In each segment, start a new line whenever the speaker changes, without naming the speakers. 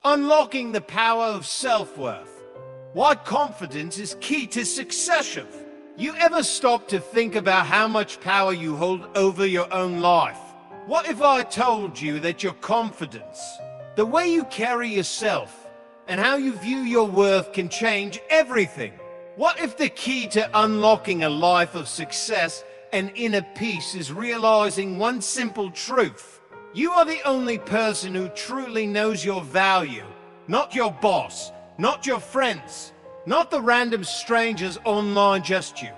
Unlocking the power of self-worth. Why confidence is key to success. You ever stop to think about how much power you hold over your own life? What if I told you that your confidence, the way you carry yourself, and how you view your worth can change everything? What if the key to unlocking a life of success and inner peace is realizing one simple truth? You are the only person who truly knows your value, not your boss, not your friends, not the random strangers online, just you.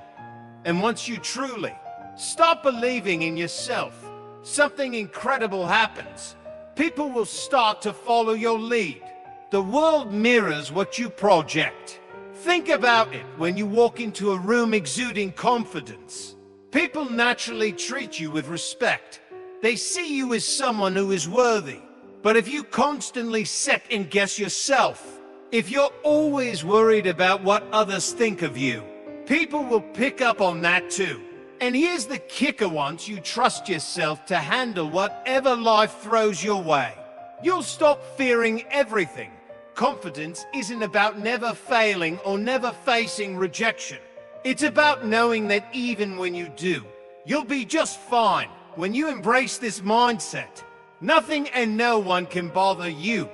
And once you truly stop believing in yourself, something incredible happens. People will start to follow your lead. The world mirrors what you project. Think about it. When you walk into a room exuding confidence, people naturally treat you with respect. They see you as someone who is worthy. But if you constantly second guess yourself, if you're always worried about what others think of you, people will pick up on that too. And here's the kicker: once you trust yourself to handle whatever life throws your way, you'll stop fearing everything. Confidence isn't about never failing or never facing rejection. It's about knowing that even when you do, you'll be just fine. When you embrace this mindset, nothing and no one can bother you.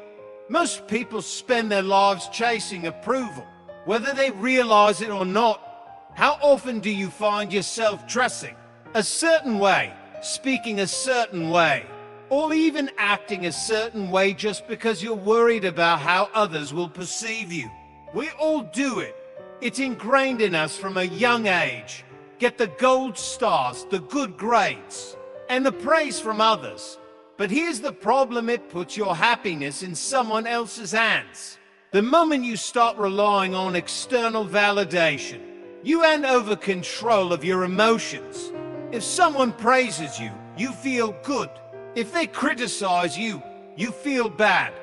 Most people spend their lives chasing approval, whether they realize it or not. How often do you find yourself dressing a certain way, speaking a certain way, or even acting a certain way just because you're worried about how others will perceive you? We all do it. It's ingrained in us from a young age. Get the gold stars, the good grades, and the praise from others. But here's the problem: it puts your happiness in someone else's hands. The moment you start relying on external validation, you hand over control of your emotions. If someone praises you, you feel good. If they criticize you, you feel bad.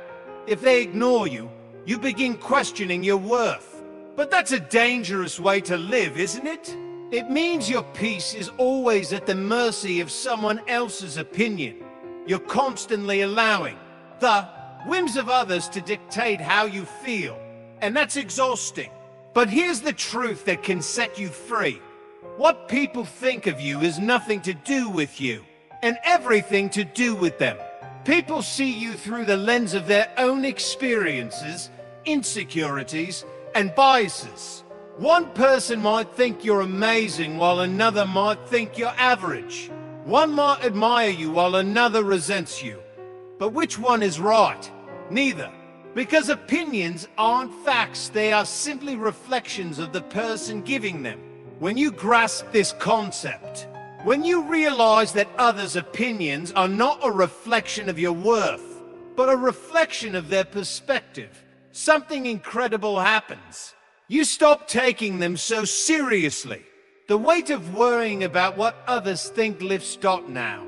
If they ignore you, you begin questioning your worth. But that's a dangerous way to live, isn't it? It means your peace is always at the mercy of someone else's opinion. You're constantly allowing the whims of others to dictate how you feel, and that's exhausting. But here's the truth that can set you free. What people think of you has nothing to do with you, and everything to do with them. People see you through the lens of their own experiences, insecurities, and biases. One person might think you're amazing while another might think you're average. One might admire you while another resents you. But which one is right? Neither. Because opinions aren't facts, they are simply reflections of the person giving them. When you grasp this concept, when you realize that others' opinions are not a reflection of your worth, but a reflection of their perspective, something incredible happens. You stop taking them so seriously. The weight of worrying about what others think lifts. Now,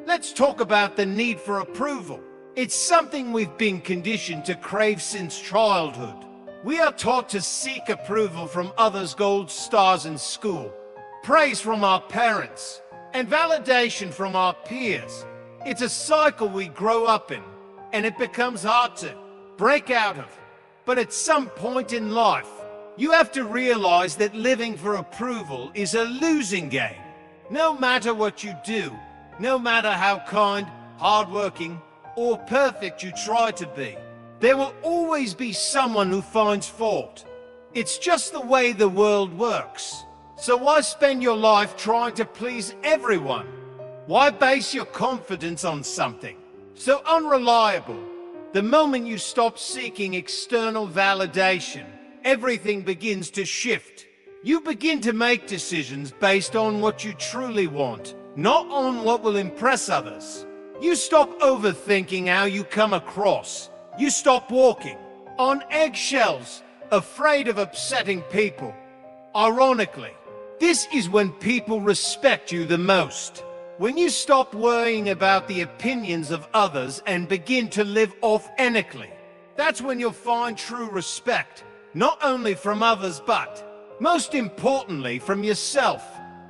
let's talk about the need for approval. It's something we've been conditioned to crave since childhood. We are taught to seek approval from others, gold stars in school, praise from our parents, and validation from our peers. It's a cycle we grow up in, and it becomes hard to break out of. But at some point in life, you have to realize that living for approval is a losing game. No matter what you do, no matter how kind, hardworking, or perfect you try to be, there will always be someone who finds fault. It's just the way the world works. So why spend your life trying to please everyone? Why base your confidence on something so unreliable? The moment you stop seeking external validation, everything begins to shift. You begin to make decisions based on what you truly want, not on what will impress others. You stop overthinking how you come across. You stop walking on eggshells, afraid of upsetting people. Ironically, this is when people respect you the most. When you stop worrying about the opinions of others and begin to live authentically, that's when you'll find true respect, not only from others, but most importantly from yourself.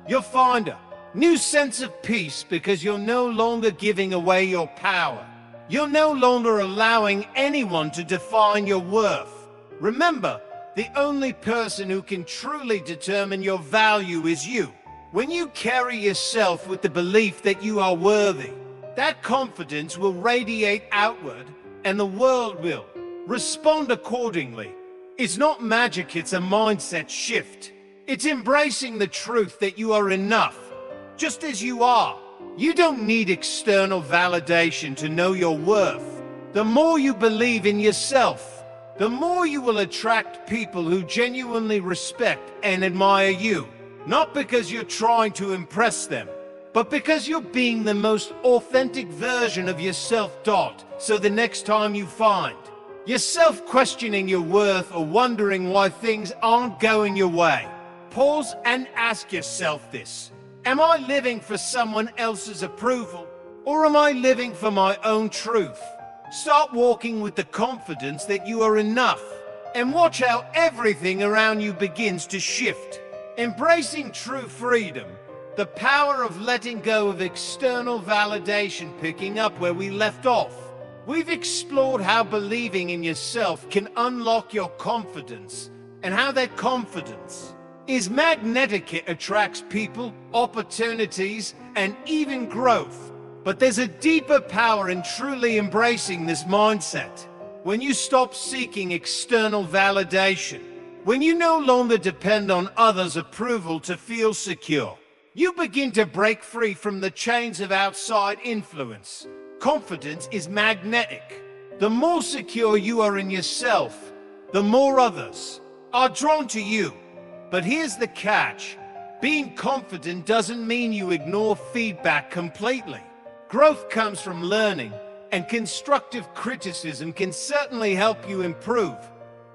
You'll find a new sense of peace because you're no longer giving away your power. You're no longer allowing anyone to define your worth. Remember, the only person who can truly determine your value is you. When you carry yourself with the belief that you are worthy, that confidence will radiate outward and the world will respond accordingly. It's not magic, it's a mindset shift. It's embracing the truth that you are enough, just as you are. You don't need external validation to know your worth. The more you believe in yourself, the more you will attract people who genuinely respect and admire you. Not because you're trying to impress them, but because you're being the most authentic version of yourself. So the next time you find yourself questioning your worth or wondering why things aren't going your way, pause and ask yourself this. Am I living for someone else's approval, or am I living for my own truth? Start walking with the confidence that you are enough, and watch how everything around you begins to shift. Embracing true freedom, the power of letting go of external validation, picking up where we left off. We've explored how believing in yourself can unlock your confidence, and how that confidence is magnetic. It attracts people, opportunities, and even growth. But there's a deeper power in truly embracing this mindset. When you stop seeking external validation, when you no longer depend on others' approval to feel secure, you begin to break free from the chains of outside influence. Confidence is magnetic. The more secure you are in yourself, the more others are drawn to you. But here's the catch. Being confident doesn't mean you ignore feedback completely. Growth comes from learning, and constructive criticism can certainly help you improve.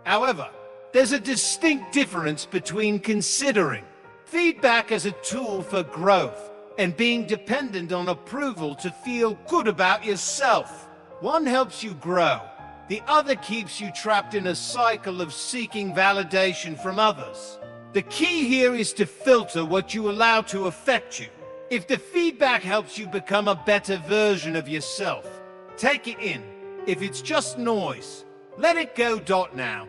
However, there's a distinct difference between considering feedback as a tool for growth and being dependent on approval to feel good about yourself. One helps you grow. The other keeps you trapped in a cycle of seeking validation from others. The key here is to filter what you allow to affect you. If the feedback helps you become a better version of yourself, take it in. If it's just noise, let it go. Now,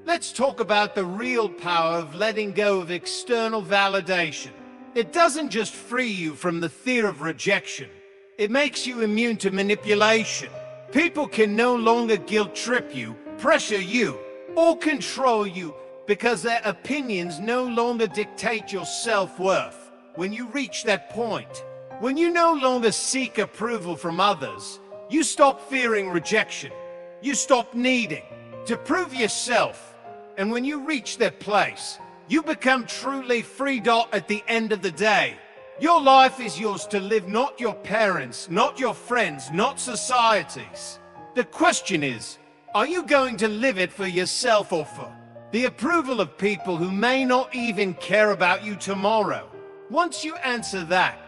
let's talk about the real power of letting go of external validation. It doesn't just free you from the fear of rejection, it makes you immune to manipulation. People can no longer guilt trip you, pressure you, or control you, because their opinions no longer dictate your self-worth. When you reach that point, when you no longer seek approval from others, you stop fearing rejection. You stop needing to prove yourself. And when you reach that place, you become truly free. At the end of the day, your life is yours to live, not your parents', not your friends', not society's. The question is, are you going to live it for yourself or for the approval of people who may not even care about you tomorrow? Once you answer that,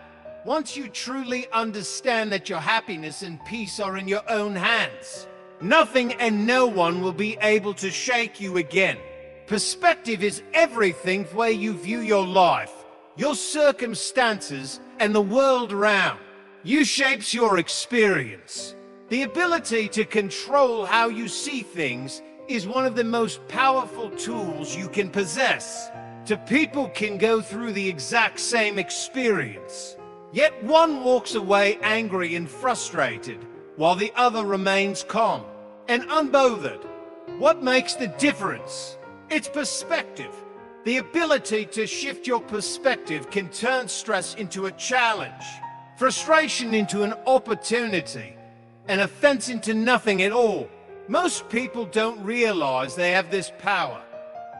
once you truly understand that your happiness and peace are in your own hands, nothing and no one will be able to shake you again. Perspective is everything. The way you view your life, your circumstances, and the world around you shapes your experience. The ability to control how you see things is one of the most powerful tools you can possess. Two people can go through the exact same experience, yet one walks away angry and frustrated, while the other remains calm and unbothered. What makes the difference? It's perspective. The ability to shift your perspective can turn stress into a challenge, frustration into an opportunity, and offense into nothing at all. Most people don't realize they have this power.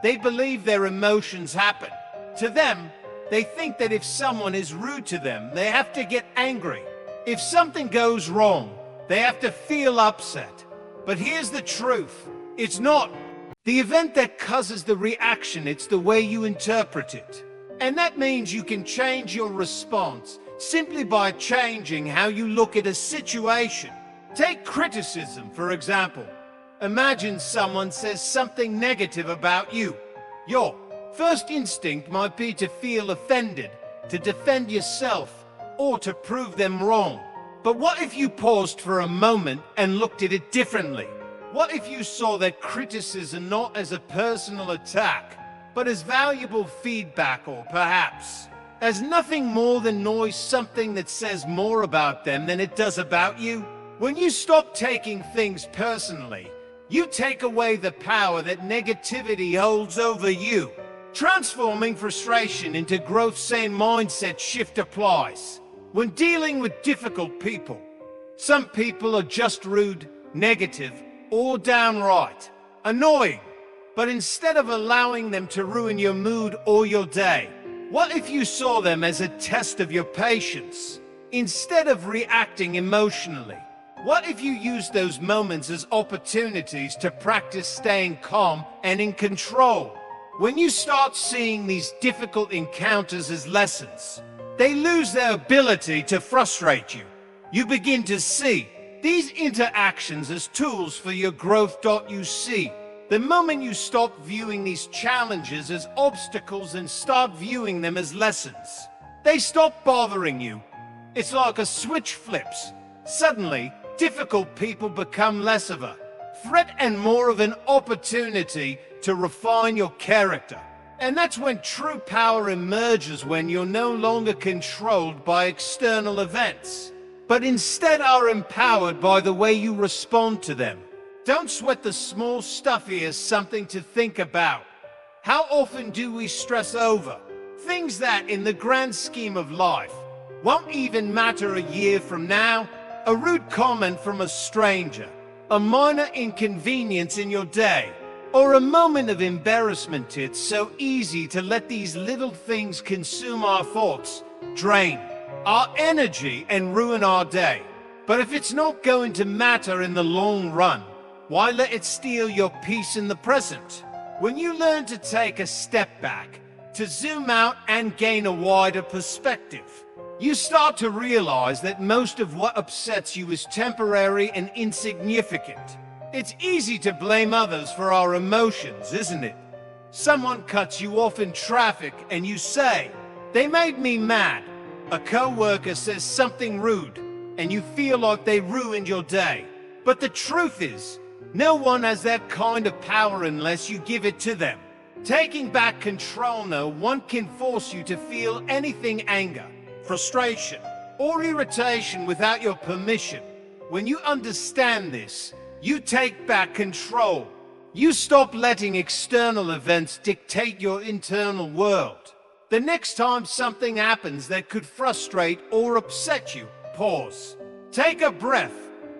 They believe their emotions happen to them. They think that if someone is rude to them, they have to get angry. If something goes wrong, they have to feel upset. But here's the truth. It's not the event that causes the reaction, it's the way you interpret it. And that means you can change your response simply by changing how you look at a situation. Take criticism, for example. Imagine someone says something negative about you. Your first instinct might be to feel offended, to defend yourself, or to prove them wrong. But what if you paused for a moment and looked at it differently? What if you saw that criticism not as a personal attack, but as valuable feedback, or perhaps as nothing more than noise, something that says more about them than it does about you? When you stop taking things personally, you take away the power that negativity holds over you. Transforming frustration into growth. Same mindset shift applies when dealing with difficult people. Some people are just rude, negative, or downright annoying. But instead of allowing them to ruin your mood or your day, what if you saw them as a test of your patience? Instead of reacting emotionally, what if you used those moments as opportunities to practice staying calm and in control? When you start seeing these difficult encounters as lessons, they lose their ability to frustrate you. You begin to see these interactions as tools for your growth. You see, the moment you stop viewing these challenges as obstacles and start viewing them as lessons, they stop bothering you. It's like a switch flips. Suddenly, difficult people become less of a threat and more of an opportunity to refine your character. And that's when true power emerges, when you're no longer controlled by external events, but instead are empowered by the way you respond to them. Don't sweat the small stuff. Here's something to think about. How often do we stress over things that, in the grand scheme of life, won't even matter a year from now? A rude comment from a stranger, a minor inconvenience in your day, or a moment of embarrassment. It's so easy to let these little things consume our thoughts, drain our energy, and ruin our day. But if it's not going to matter in the long run, why let it steal your peace in the present? When you learn to take a step back, to zoom out and gain a wider perspective, you start to realize that most of what upsets you is temporary and insignificant. It's easy to blame others for our emotions, isn't it? Someone cuts you off in traffic and you say, "They made me mad." A coworker says something rude and you feel like they ruined your day. But the truth is, no one has that kind of power unless you give it to them. Taking back control. No one can force you to feel anything, anger, frustration, or irritation, without your permission. When you understand this, you take back control. You stop letting external events dictate your internal world. The next time something happens that could frustrate or upset you, pause. Take a breath.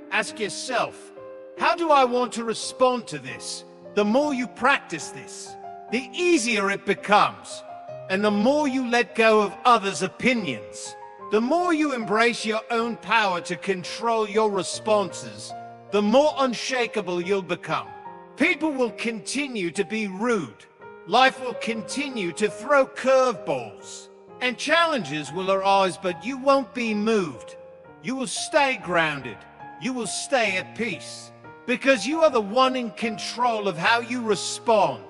Ask yourself, how do I want to respond to this? The more you practice this, the easier it becomes. And the more you let go of others' opinions, the more you embrace your own power to control your responses, the more unshakable you'll become. People will continue to be rude. Life will continue to throw curveballs. And challenges will arise, but you won't be moved. You will stay grounded. You will stay at peace. Because you are the one in control of how you respond.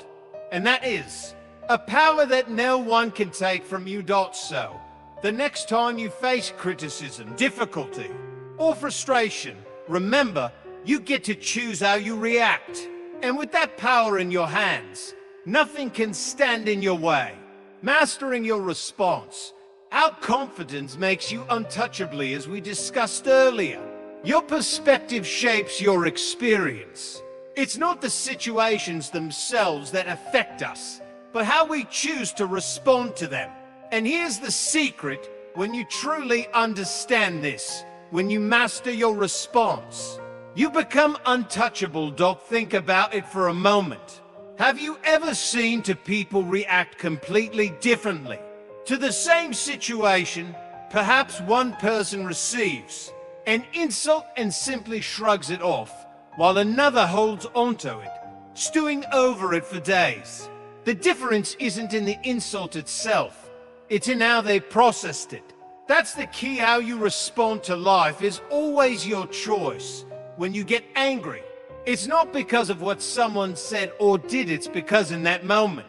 And that is a power that no one can take from you. So, the next time you face criticism, difficulty, or frustration, remember, you get to choose how you react. And with that power in your hands, nothing can stand in your way. Mastering your response. Our confidence makes you untouchably, as we discussed earlier. Your perspective shapes your experience. It's not the situations themselves that affect us, but how we choose to respond to them. And here's the secret: when you truly understand this, when you master your response, you become untouchable. Think about it for a moment. Have you ever seen two people react completely differently to the same situation? Perhaps one person receives an insult and simply shrugs it off, while another holds onto it, stewing over it for days. The difference isn't in the insult itself, it's in how they processed it. That's the key. How you respond to life is always your choice. When you get angry, it's not because of what someone said or did, it's because in that moment,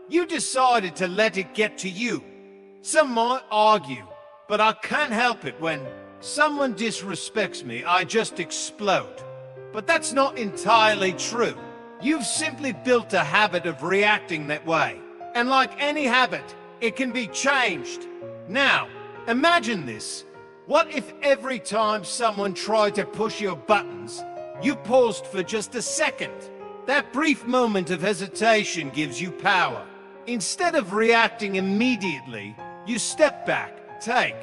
you decided to let it get to you. Some might argue, but I can't help it when someone disrespects me, I just explode. But that's not entirely true. You've simply built a habit of reacting that way. And like any habit, it can be changed. Now, imagine this. What if every time someone tried to push your buttons, you paused for just a second? That brief moment of hesitation gives you power. Instead of reacting immediately, you step back, take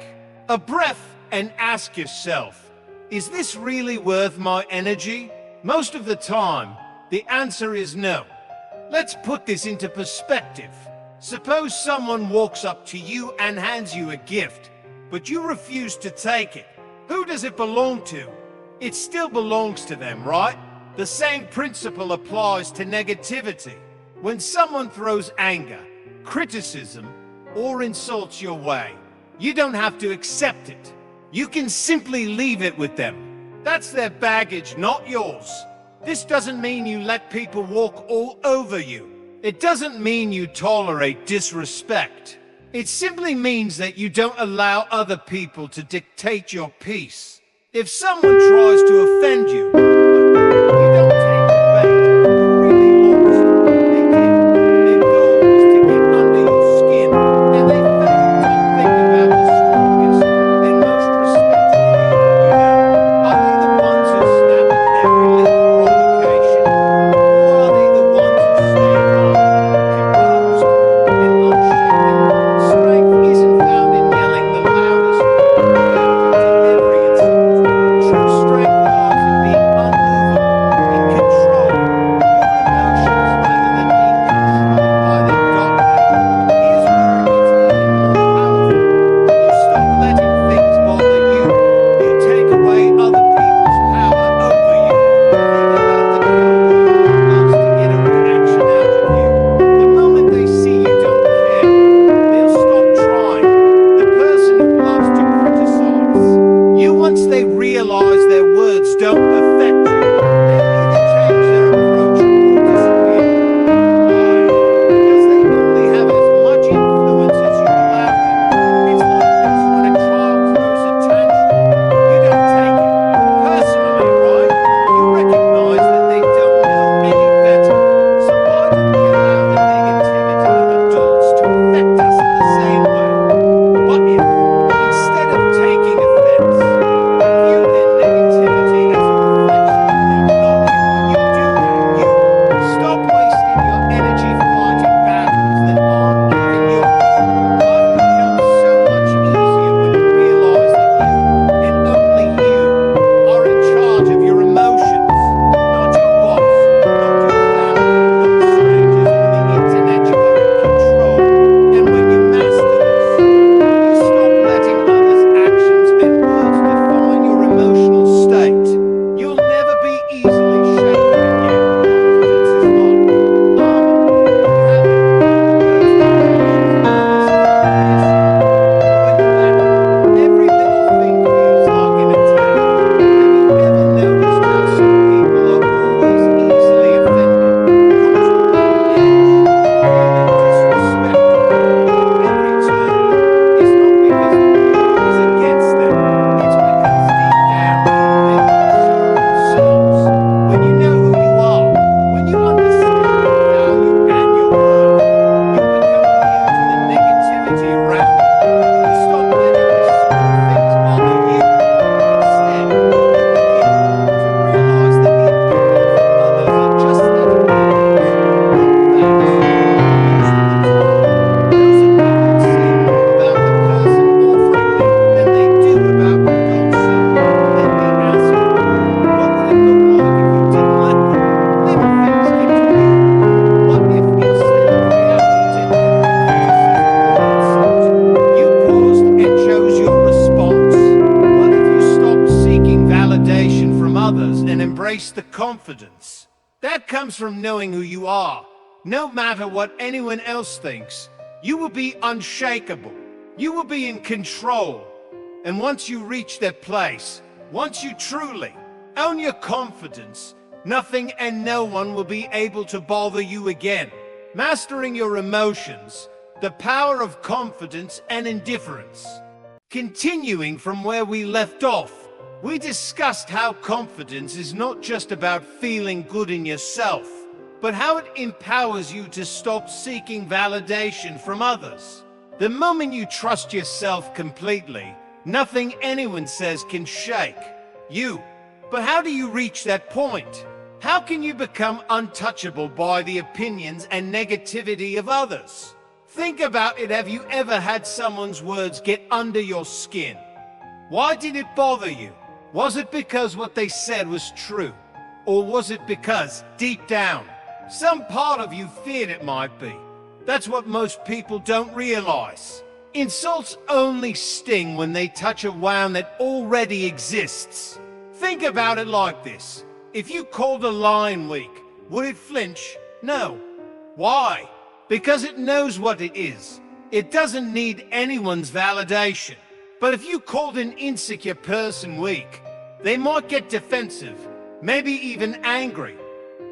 a breath, and ask yourself, is this really worth my energy? Most of the time, the answer is no. Let's put this into perspective. Suppose someone walks up to you and hands you a gift, but you refuse to take it. Who does it belong to? It still belongs to them, right? The same principle applies to negativity. When someone throws anger, criticism, or insults your way, you don't have to accept it. You can simply leave it with them. That's their baggage, not yours. This doesn't mean you let people walk all over you. It doesn't mean you tolerate disrespect. It simply means that you don't allow other people to dictate your peace. If someone tries to offend you, you don't take the bait. You really lost. They did. Their goal was to get under your skin, and they failed. Don't think about the strongest and most respected people you know. Are they the ones who snap at every little provocation? Or are they the ones who stay calm, composed, and unshaken? Strength isn't found in yelling the loudest or reacting to every insult. True strength lies in being unmovable, in controlling your emotions rather than being controlled by them. Here's where it gets even more powerful. When you stop letting things bother you, you take away other people's power over you. Think about the cowboy who loves to get a reaction out of you. The moment they see you don't care, they'll stop trying. The person who loves to criticize you, once they realize their words don't affect you, they'll either change their approach or disappear. Why? Because they only have as much influence as you allow them. It's like this: when a child throws a tantrum, you don't take it personally, right? You recognize that they don't know any better. So why do we allow the negativity of adults to affect us in the same way? What if, instead of taking offense, you view their negativity as a reflection of them, not you? When you do that, you stop wasting your energy fighting battles that aren't even yours. Life becomes so much easier when you realize that you, and only you, are in charge of your emotions. Not your boss, not your family, not strangers on the internet. You are in control. And when you master this, you stop letting others' actions and words define your emotional state. You'll never be easily shaken again. Confidence is like armor. You have it when those reactions of others pierce you. But when you lack it, every little thing feels like an attack. Have you ever noticed how some people are always easily offended, constantly on edge, feeling disrespected, but in every turn? It's not because the world is against them. It's because deep down, they're not sure of themselves. When you know who you are, when you understand your value and your worth, you become immune to the negativity around you. You stop letting the small things bother you. Instead, you begin to realize that the opinions of others are just their opinions, not facts. Most of the time, those opinions say more about the person offering them than they do about what God said. Let me ask you, what would it look like if you didn't let them? Little things get to you. What if instead of reacting to every criticism or insult, you paused and chose your response? What if you stopped seeking validation from others and embraced the confidence that comes from knowing who you are? No matter what anyone else thinks, you will be unshakable. You will be in control. And once you reach that place, once you truly own your confidence, nothing and no one will be able to bother you again. Mastering your emotions, the power of confidence and indifference. Continuing from where we left off, we discussed how confidence is not just about feeling good in yourself, but how it empowers you to stop seeking validation from others. The moment you trust yourself completely, nothing anyone says can shake you. But how do you reach that point? How can you become untouchable by the opinions and negativity of others? Think about it. Have you ever had someone's words get under your skin? Why did it bother you? Was it because what they said was true? Or was it because, deep down, some part of you feared it might be? That's what most people don't realize. Insults only sting when they touch a wound that already exists. Think about it like this. If you called a lion weak, would it flinch? No. Why? Because it knows what it is. It doesn't need anyone's validation. But if you called an insecure person weak, they might get defensive, maybe even angry.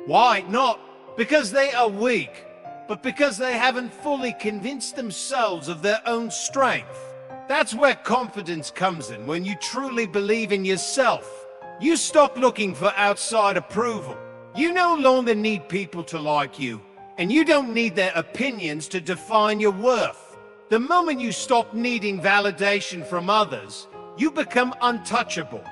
Why? Not because they are weak, but because they haven't fully convinced themselves of their own strength. That's where confidence comes in. When you truly believe in yourself, you stop looking for outside approval. You no longer need people to like you, and you don't need their opinions to define your worth. The moment you stop needing validation from others, you become untouchable.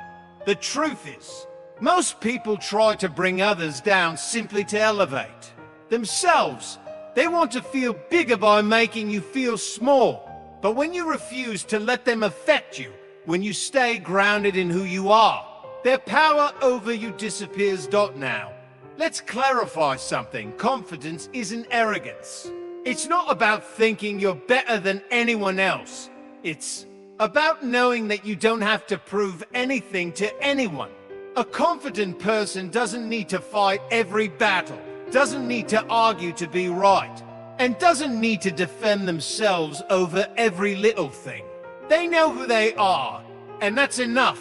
The truth is, most people try to bring others down simply to elevate themselves. They want to feel bigger by making you feel small. But when you refuse to let them affect you, when you stay grounded in who you are, their power over you disappears. Now, let's clarify something. Confidence isn't arrogance. It's not about thinking you're better than anyone else. It's about knowing that you don't have to prove anything to anyone. A confident person doesn't need to fight every battle, doesn't need to argue to be right, and doesn't need to defend themselves over every little thing. They know who they are, and that's enough.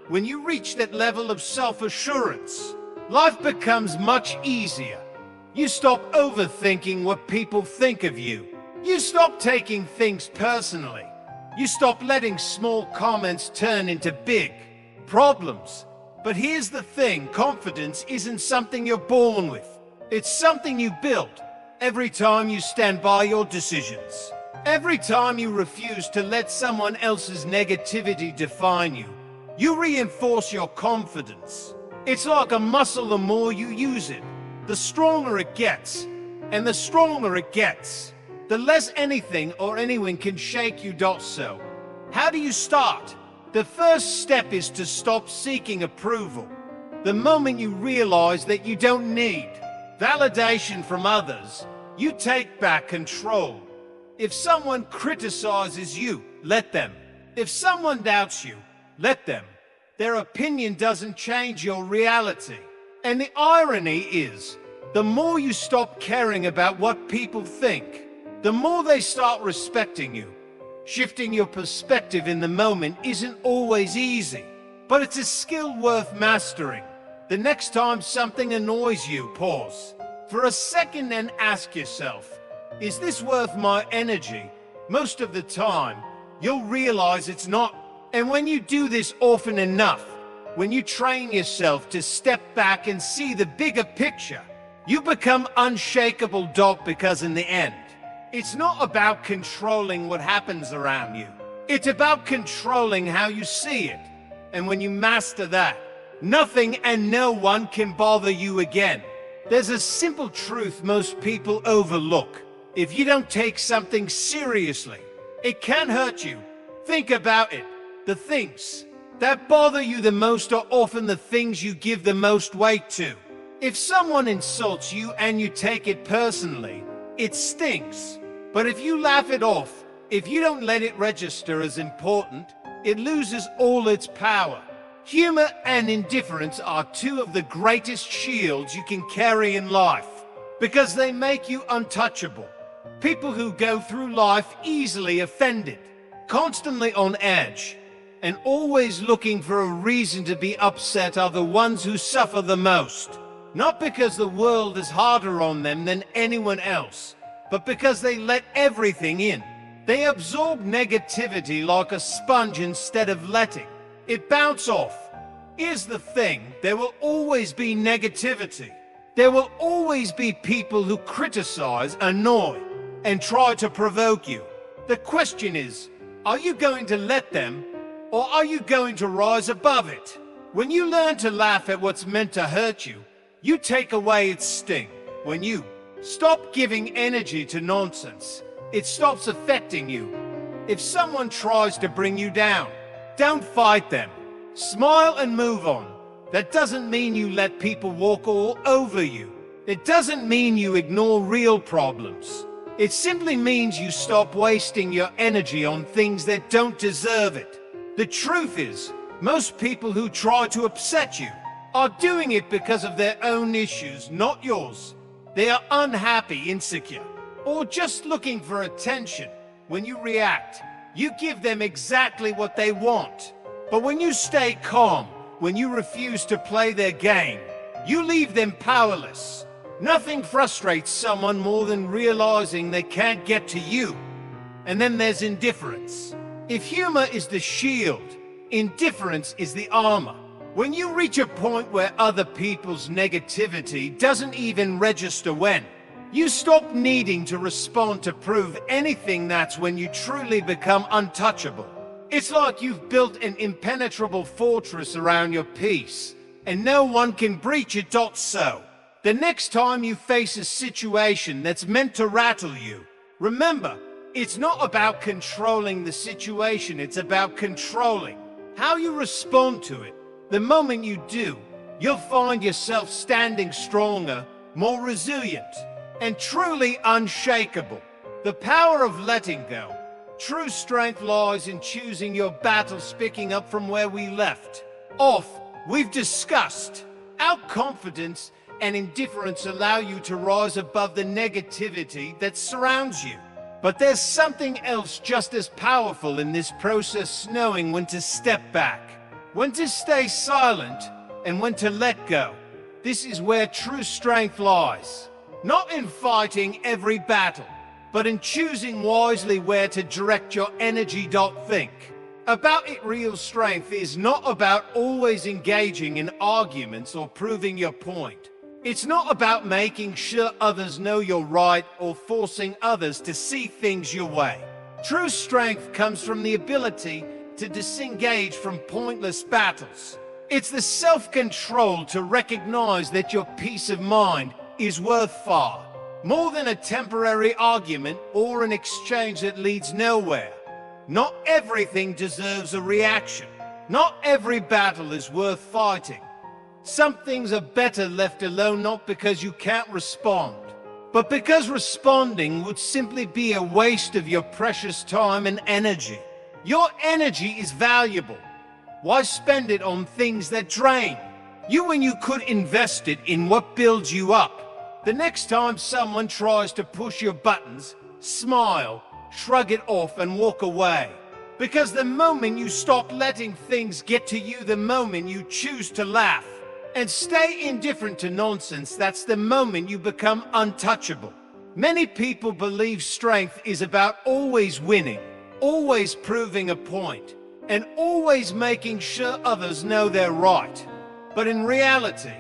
When you reach that level of self-assurance, life becomes much easier. You stop overthinking what people think of you. You stop taking things personally. You stop letting small comments turn into big problems. But here's the thing, confidence isn't something you're born with. It's something you build. Every time you stand by your decisions, every time you refuse to let someone else's negativity define you, you reinforce your confidence. It's like a muscle. The more you use it, the stronger it gets. And the stronger it gets, the less anything or anyone can shake you. So, how do you start? The first step is to stop seeking approval. The moment you realize that you don't need validation from others, you take back control. If someone criticizes you, let them. If someone doubts you, let them. Their opinion doesn't change your reality. And the irony is, the more you stop caring about what people think, the more they start respecting you. Shifting your perspective in the moment isn't always easy, but it's a skill worth mastering. The next time something annoys you, pause for a second and ask yourself, is this worth my energy? Most of the time, you'll realize it's not. And when you do this often enough, when you train yourself to step back and see the bigger picture, you become unshakable. Because in the end, it's not about controlling what happens around you. It's about controlling how you see it. And when you master that, nothing and no one can bother you again. There's a simple truth most people overlook. If you don't take something seriously, it can hurt you. Think about it. The things that bother you the most are often the things you give the most weight to. If someone insults you and you take it personally, it stings. But if you laugh it off, if you don't let it register as important, it loses all its power. Humor and indifference are two of the greatest shields you can carry in life, because they make you untouchable. People who go through life easily offended, constantly on edge, and always looking for a reason to be upset are the ones who suffer the most. Not because the world is harder on them than anyone else, but because they let everything in. They absorb negativity like a sponge instead of letting it bounce off. Here's the thing, there will always be negativity. There will always be people who criticize, annoy, and try to provoke you. The question is, are you going to let them, or are you going to rise above it? When you learn to laugh at what's meant to hurt you, you take away its sting. When you stop giving energy to nonsense, it stops affecting you. If someone tries to bring you down, don't fight them. Smile and move on. That doesn't mean you let people walk all over you. It doesn't mean you ignore real problems. It simply means you stop wasting your energy on things that don't deserve it. The truth is, most people who try to upset you are doing it because of their own issues, not yours. They are unhappy, insecure, or just looking for attention. When you react, you give them exactly what they want. But when you stay calm, when you refuse to play their game, you leave them powerless. Nothing frustrates someone more than realizing they can't get to you. And then there's indifference. If humor is the shield, indifference is the armor. When you reach a point where other people's negativity doesn't even register when you stop needing to respond to prove anything, that's when you truly become untouchable. It's like you've built an impenetrable fortress around your peace, and no one can breach it. So, the next time you face a situation that's meant to rattle you, remember, it's not about controlling the situation, it's about controlling how you respond to it. The moment you do, you'll find yourself standing stronger, more resilient, and truly unshakable. The power of letting go. True strength lies in choosing your battles. Picking up from where we left off, we've discussed how confidence and indifference allow you to rise above the negativity that surrounds you. But there's something else just as powerful in this process: knowing when to step back, when to stay silent, and when to let go. This is where true strength lies. Not in fighting every battle, but in choosing wisely where to direct your energy. Think about it. Real strength is not about always engaging in arguments or proving your point. It's not about making sure others know you're right or forcing others to see things your way. True strength comes from the ability to disengage from pointless battles. It's the self-control to recognize that your peace of mind is worth far more than a temporary argument or an exchange that leads nowhere. Not everything deserves a reaction. Not every battle is worth fighting. Some things are better left alone, not because you can't respond, but because responding would simply be a waste of your precious time and energy. Your energy is valuable. Why spend it on things that drain you when you could invest it in what builds you up? The next time someone tries to push your buttons, smile, shrug it off, and walk away. Because the moment you stop letting things get to you, the moment you choose to laugh and stay indifferent to nonsense, that's the moment you become untouchable. Many people believe strength is about always winning, always proving a point, and always making sure others know they're right. But in reality,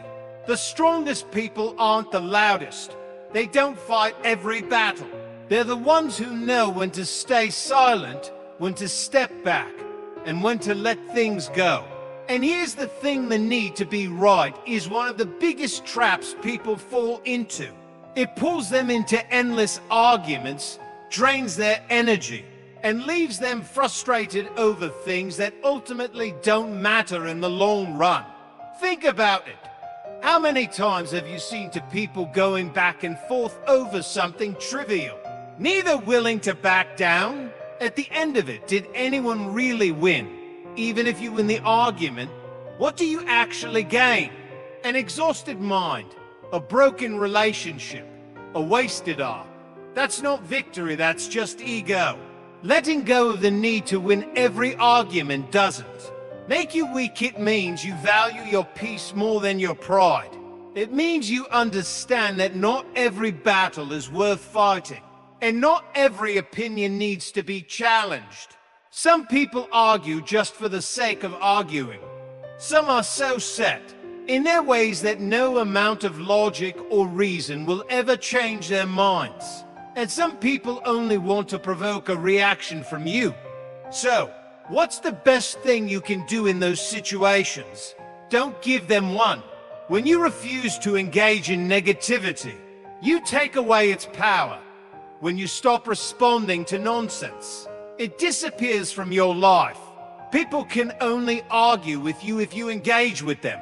the strongest people aren't the loudest. They don't fight every battle. They're the ones who know when to stay silent, when to step back, and when to let things go. And here's the thing, the need to be right is one of the biggest traps people fall into. It pulls them into endless arguments, drains their energy, and leaves them frustrated over things that ultimately don't matter in the long run. Think about it. How many times have you seen two people going back and forth over something trivial, neither willing to back down? At the end of it, did anyone really win? Even if you win the argument, what do you actually gain? An exhausted mind, a broken relationship, a wasted hour. That's not victory, that's just ego. Letting go of the need to win every argument doesn't make you weak. It means you value your peace more than your pride. It means you understand that not every battle is worth fighting. And not every opinion needs to be challenged. Some people argue just for the sake of arguing. Some are so set in their ways that no amount of logic or reason will ever change their minds. And some people only want to provoke a reaction from you. So, what's the best thing you can do in those situations? Don't give them one. When you refuse to engage in negativity, you take away its power. When you stop responding to nonsense, it disappears from your life. People can only argue with you if you engage with them.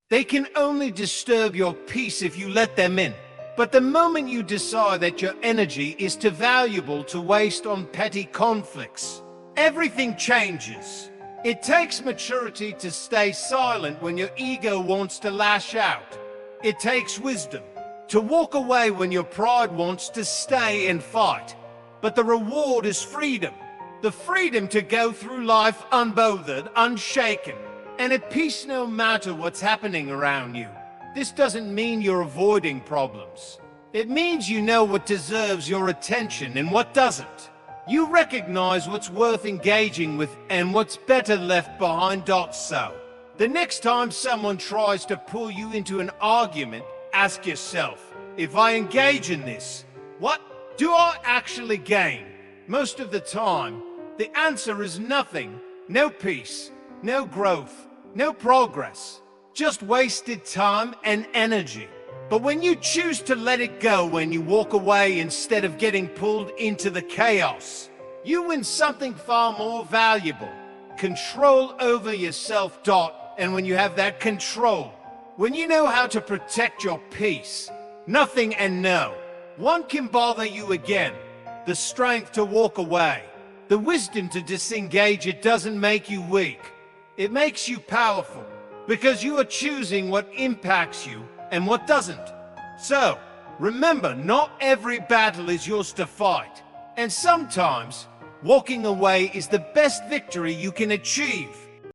They can only disturb your peace if you let them in. But the moment you decide that your energy is too valuable to waste on petty conflicts, everything changes. It takes maturity to stay silent when your ego wants to lash out. It takes wisdom to walk away when your pride wants to stay and fight. But the reward is freedom. The freedom to go through life unbothered, unshaken, and at peace no matter what's happening around you. This doesn't mean you're avoiding problems. It means you know what deserves your attention and what doesn't. You recognize what's worth engaging with and what's better left behind. So, the next time someone tries to pull you into an argument, ask yourself, if I engage in this, what do I actually gain? Most of the time, the answer is nothing. No peace, no growth, no progress, just wasted time and energy. But when you choose to let it go, when you walk away instead of getting pulled into the chaos, you win something far more valuable: control over yourself. And when you have that control, when you know how to protect your peace, nothing and no one can bother you again. The strength to walk away, the wisdom to disengage, it doesn't make you weak. It makes you powerful, because you are choosing what impacts you and what doesn't. So, remember, not every battle is yours to fight. And sometimes, walking away is the best victory you can achieve.